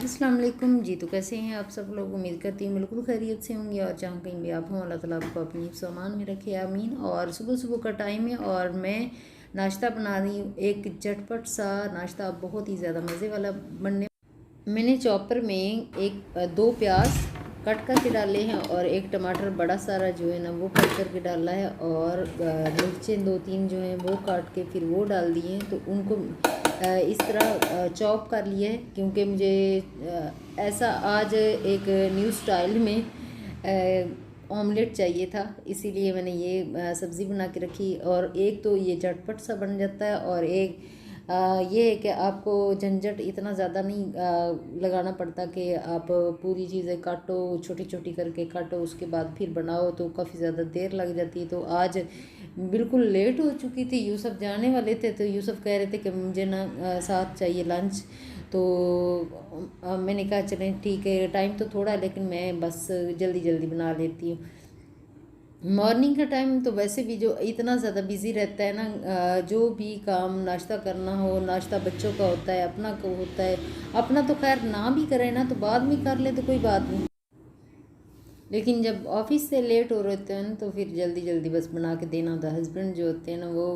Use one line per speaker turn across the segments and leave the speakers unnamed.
अस्सलाम वालेकुम जी। तो कैसे हैं आप सब लोग? उम्मीद करती हूँ बिल्कुल खैरियत से होंगे और जहाँ कहीं भी आप हों अल्लाह ताला आपको अपनी हिफ्ज़ व अमान में रखे, आमीन। और सुबह सुबह का टाइम है और मैं नाश्ता बना रही हूँ, एक झटपट सा नाश्ता, बहुत ही ज़्यादा मज़े वाला बनने। मैंने चॉपर में दो प्याज कट करके डाले हैं और एक टमाटर बड़ा सारा जो है ना वो कट करके डाला है, और मिर्चें दो तीन जो हैं वो काट के फिर वो डाल दिए हैं। तो उनको इस तरह चॉप कर लिया है, क्योंकि मुझे ऐसा आज एक न्यू स्टाइल में ऑमलेट चाहिए था, इसीलिए मैंने ये सब्ज़ी बना के रखी। और एक तो ये झटपट सा बन जाता है, और एक ये है कि आपको झंझट इतना ज़्यादा नहीं लगाना पड़ता कि आप पूरी चीज़ें काटो, छोटी छोटी करके काटो, उसके बाद फिर बनाओ, तो काफ़ी ज़्यादा देर लग जाती है। तो आज बिल्कुल लेट हो चुकी थी, यूसुफ जाने वाले थे, तो यूसुफ कह रहे थे कि मुझे ना साथ चाहिए लंच। तो मैंने कहा चलें ठीक है, टाइम तो थोड़ा है लेकिन मैं बस जल्दी जल्दी बना लेती हूँ। मॉर्निंग का टाइम तो वैसे भी जो इतना ज़्यादा बिजी रहता है ना, जो भी काम नाश्ता करना हो, नाश्ता बच्चों का होता है, अपना को होता है। अपना तो खैर ना भी करें ना तो बाद में कर ले तो कोई बात नहीं, लेकिन जब ऑफिस से लेट हो रहे होते हैं ना तो फिर जल्दी जल्दी बस बना के देना होता है। हस्बैंड जो होते हैं ना वो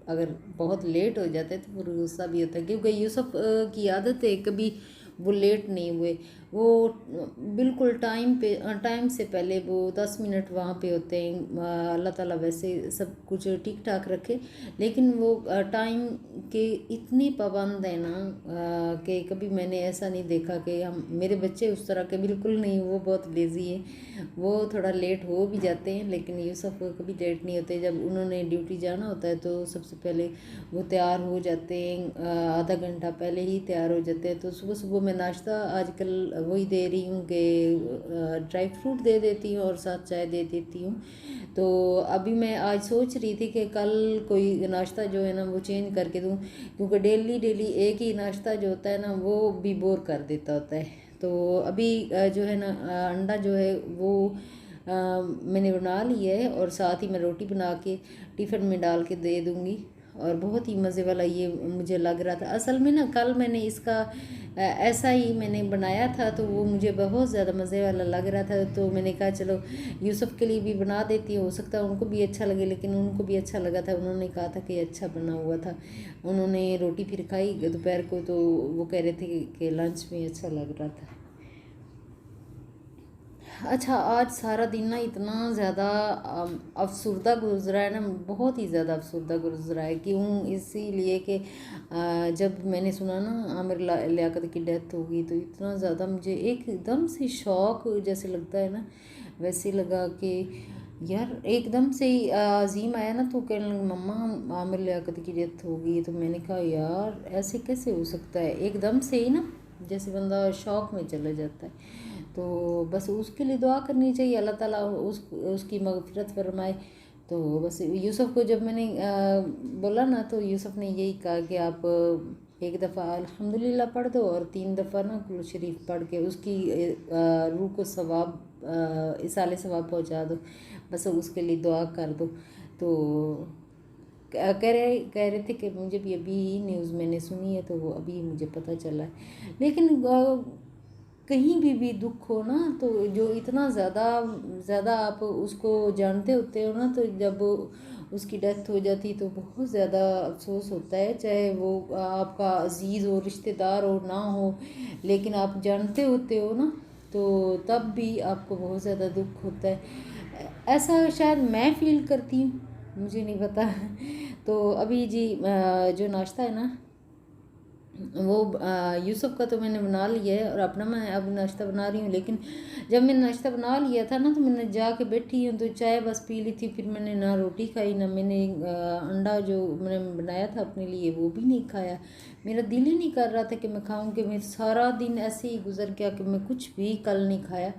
अगर बहुत लेट हो जाते हैं तो फिर गुस्सा भी होता है, क्योंकि यूसुफ की आदत है, कभी वो लेट नहीं हुए। वो बिल्कुल टाइम से पहले वो 10 मिनट वहाँ पे होते हैं। अल्लाह ताला वैसे सब कुछ ठीक ठाक रखे, लेकिन वो टाइम के इतने पाबंद हैं ना कि कभी मैंने ऐसा नहीं देखा कि हम, मेरे बच्चे उस तरह के बिल्कुल नहीं, वो बहुत लेज़ी है। वो थोड़ा लेट हो भी जाते हैं, लेकिन यूसुफ कभी लेट नहीं होते। जब उन्होंने ड्यूटी जाना होता है तो सबसे पहले वो तैयार हो जाते हैं, आधा घंटा पहले ही तैयार हो जाते हैं। तो सुबह सुबह मैं नाश्ता आजकल वही दे रही हूँ कि ड्राई फ्रूट दे देती हूँ और साथ चाय दे देती हूँ। तो अभी मैं आज सोच रही थी कि कल कोई नाश्ता जो है ना वो चेंज करके दूँ, क्योंकि डेली डेली एक ही नाश्ता जो होता है ना वो भी बोर कर देता होता है। तो अभी जो है ना अंडा जो है वो मैंने बना लिया है, और साथ ही मैं रोटी बना के टिफ़िन में डाल के दे दूँगी। और बहुत ही मज़े वाला ये मुझे लग रहा था। असल में ना कल मैंने इसका ऐसा ही मैंने बनाया था, तो वो मुझे बहुत ज़्यादा मज़े वाला लग रहा था। तो मैंने कहा चलो यूसुफ के लिए भी बना देती हूँ, हो सकता है उनको भी अच्छा लगे। लेकिन उनको भी अच्छा लगा था, उन्होंने कहा था कि अच्छा बना हुआ था। उन्होंने रोटी फिर खाई दोपहर को, तो वो कह रहे थे कि लंच में अच्छा लग रहा था। अच्छा, आज सारा दिन ना इतना ज़्यादा अफसरदा गुजरा है ना, बहुत ही ज़्यादा अफसरदा गुजरा है। क्यों? इसीलिए कि जब मैंने सुना ना आमिर लियाकत की डेथ होगी, तो इतना ज़्यादा मुझे एकदम से शौक जैसे लगता है ना, वैसे लगा कि यार एकदम से ही अजीम आया ना, तो कहने लगे मम्मा आमिर लियाकत की डेथ होगी। तो मैंने कहा यार ऐसे कैसे हो सकता है, एकदम से ही ना जैसे बंदा शौक में चला जाता है। तो बस उसके लिए दुआ करनी चाहिए, अल्लाह ताला उसकी मगफिरत फरमाए। तो बस यूसुफ को जब मैंने बोला ना, तो यूसुफ ने यही कहा कि आप एक दफ़ा अल्हम्दुलिल्लाह पढ़ दो और 3 दफ़ा ना कुल शरीफ पढ़ के उसकी रूह को सवाब इसाले सवाब पहुँचा दो, बस उसके लिए दुआ कर दो। तो कह रहे थे कि मुझे भी अभी न्यूज़ मैंने सुनी है, तो वो अभी मुझे पता चला है। लेकिन कहीं भी दुख हो ना, तो जो इतना ज़्यादा आप उसको जानते होते हो ना, तो जब उसकी डेथ हो जाती तो बहुत ज़्यादा अफसोस होता है, चाहे वो आपका अजीज़ हो, रिश्तेदार हो ना हो, लेकिन आप जानते होते हो ना, तो तब भी आपको बहुत ज़्यादा दुख होता है। ऐसा शायद मैं फील करती हूँ, मुझे नहीं पता। तो अभी जी जो नाश्ता है ना वो यूसुफ का तो मैंने बना लिया है, और अपना मैं अब नाश्ता बना रही हूँ। लेकिन जब मैंने नाश्ता बना लिया था ना, तो मैंने जाके बैठी हूँ तो चाय बस पी ली थी। फिर मैंने ना रोटी खाई, ना मैंने अंडा जो मैंने बनाया था अपने लिए वो भी नहीं खाया। मेरा दिल ही नहीं कर रहा था कि मैं खाऊँ, कि मैं सारा दिन ऐसे ही गुजर गया कि मैं कुछ भी कल नहीं खाया।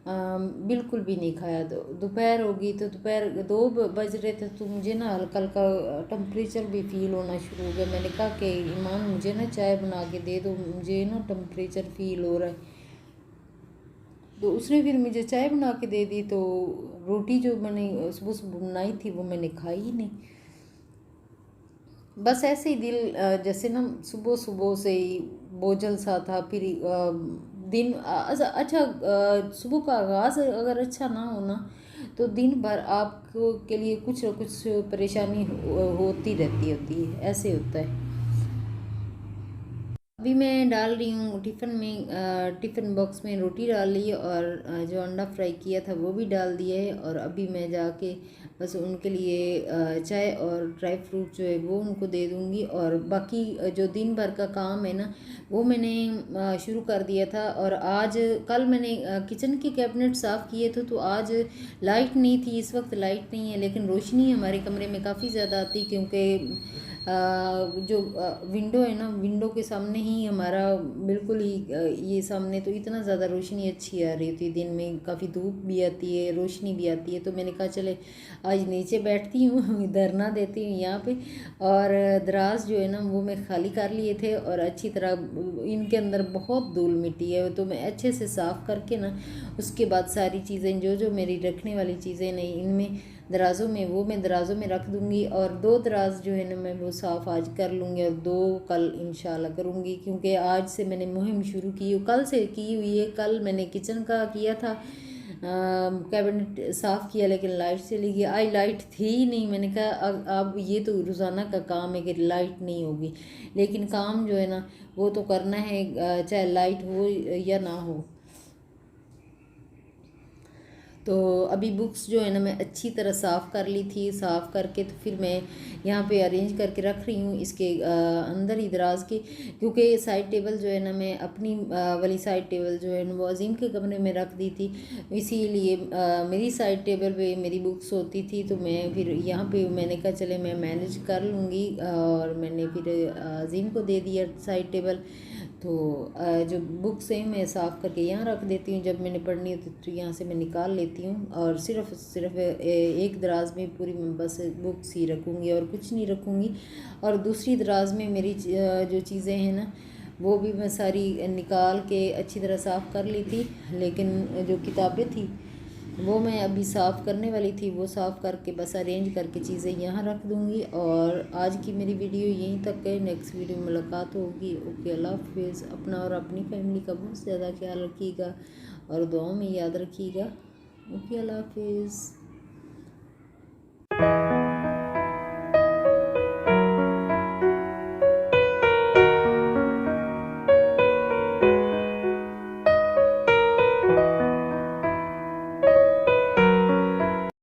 बिल्कुल भी नहीं खाया। दोपहर होगी तो दोपहर 2 बज रहे थे, तो मुझे ना हल्का हल्का टेम्परेचर भी फील होना शुरू हो गया। मैंने कहा कि ईमान मुझे ना चाय बना के दे दो, मुझे ना टेम्परेचर फील हो रहा है। तो उसने फिर मुझे चाय बना के दे दी। तो रोटी जो मैंने सुबह सुबह बनाई थी वो मैंने खाई ही नहीं। बस ऐसे ही दिल जैसे ना सुबह सुबह से ही बोझल सा था। फिर दिन अच्छा सुबह का आगाज़ अगर अच्छा ना हो ना तो दिन भर आपको के लिए कुछ न कुछ परेशानी होती होती है, ऐसे होता है। अभी मैं डाल रही हूँ टिफ़िन में, टिफ़िन बॉक्स में रोटी डाल ली है और जो अंडा फ्राई किया था वो भी डाल दिया है। और अभी मैं जाके बस उनके लिए चाय और ड्राई फ्रूट जो है वो उनको दे दूँगी। और बाकी जो दिन भर का काम है ना वो मैंने शुरू कर दिया था। और आज कल मैंने किचन के कैबिनेट साफ़ किए थे, तो आज लाइट नहीं थी, इस वक्त लाइट नहीं है, लेकिन रोशनी हमारे कमरे में काफ़ी ज़्यादा आती, क्योंकि जो विंडो है ना, विंडो के सामने ही हमारा बिल्कुल ही ये सामने तो इतना ज़्यादा रोशनी अच्छी आ रही थी। दिन में काफ़ी धूप भी आती है, रोशनी भी आती है, तो मैंने कहा चले आज नीचे बैठती हूँ धरना देती हूँ यहाँ पे। और दराज जो है ना वो मैं खाली कर लिए थे और अच्छी तरह इनके अंदर बहुत धूल मिट्टी है, तो मैं अच्छे से साफ़ करके ना उसके बाद सारी चीज़ें जो जो मेरी रखने वाली चीज़ें नहीं इनमें दराज़ों में वो मैं दराज़ों में रख दूँगी। और 2 दराज़ जो है ना मैं वो साफ़ आज कर लूँगी और 2 कल इंशाल्लाह करूँगी, क्योंकि आज से मैंने मुहिम शुरू की है, कल से की हुई है। कल मैंने किचन का किया था, कैबिनेट साफ़ किया, लेकिन लाइट चली गई। आज लाइट थी ही नहीं, मैंने कहा अब ये तो रोज़ाना का काम है कि लाइट नहीं होगी, लेकिन काम जो है ना वो तो करना है, चाहे लाइट हो या ना हो। तो अभी बुक्स जो है ना मैं अच्छी तरह साफ़ कर ली थी, साफ़ करके तो फिर मैं यहाँ पे अरेंज करके रख रही हूँ इसके अंदर ही दराज के, क्योंकि साइड टेबल जो है ना मैं अपनी वाली साइड टेबल जो है ना वो अजीम के कमरे में रख दी थी, इसीलिए मेरी साइड टेबल पे मेरी बुक्स होती थी, तो मैं फिर यहाँ पे मैंने कहा चले मैं मैनेज कर लूँगी। और मैंने फिर अजीम को दे दिया साइड टेबल। तो जो बुक्स हैं मैं साफ़ करके यहाँ रख देती हूँ, जब मैंने पढ़नी होती तो यहाँ से मैं निकाल लेती हूँ। और सिर्फ एक दराज में पूरी मैं बस बुक्स ही रखूँगी और कुछ नहीं रखूँगी। और दूसरी दराज में मेरी जो चीज़ें हैं ना वो भी मैं सारी निकाल के अच्छी तरह साफ़ कर ली थी, लेकिन जो किताबें थी वो मैं अभी साफ़ करने वाली थी, वो साफ़ करके बस अरेंज करके चीज़ें यहाँ रख दूँगी। और आज की मेरी वीडियो यहीं तक है, नेक्स्ट वीडियो में मुलाकात होगी। ओके, अल्लाह हाफिज़। अपना और अपनी फैमिली का बहुत ज़्यादा ख्याल रखिएगा और दुआओं में याद रखिएगा। ओके, अल्लाह हाफिज़।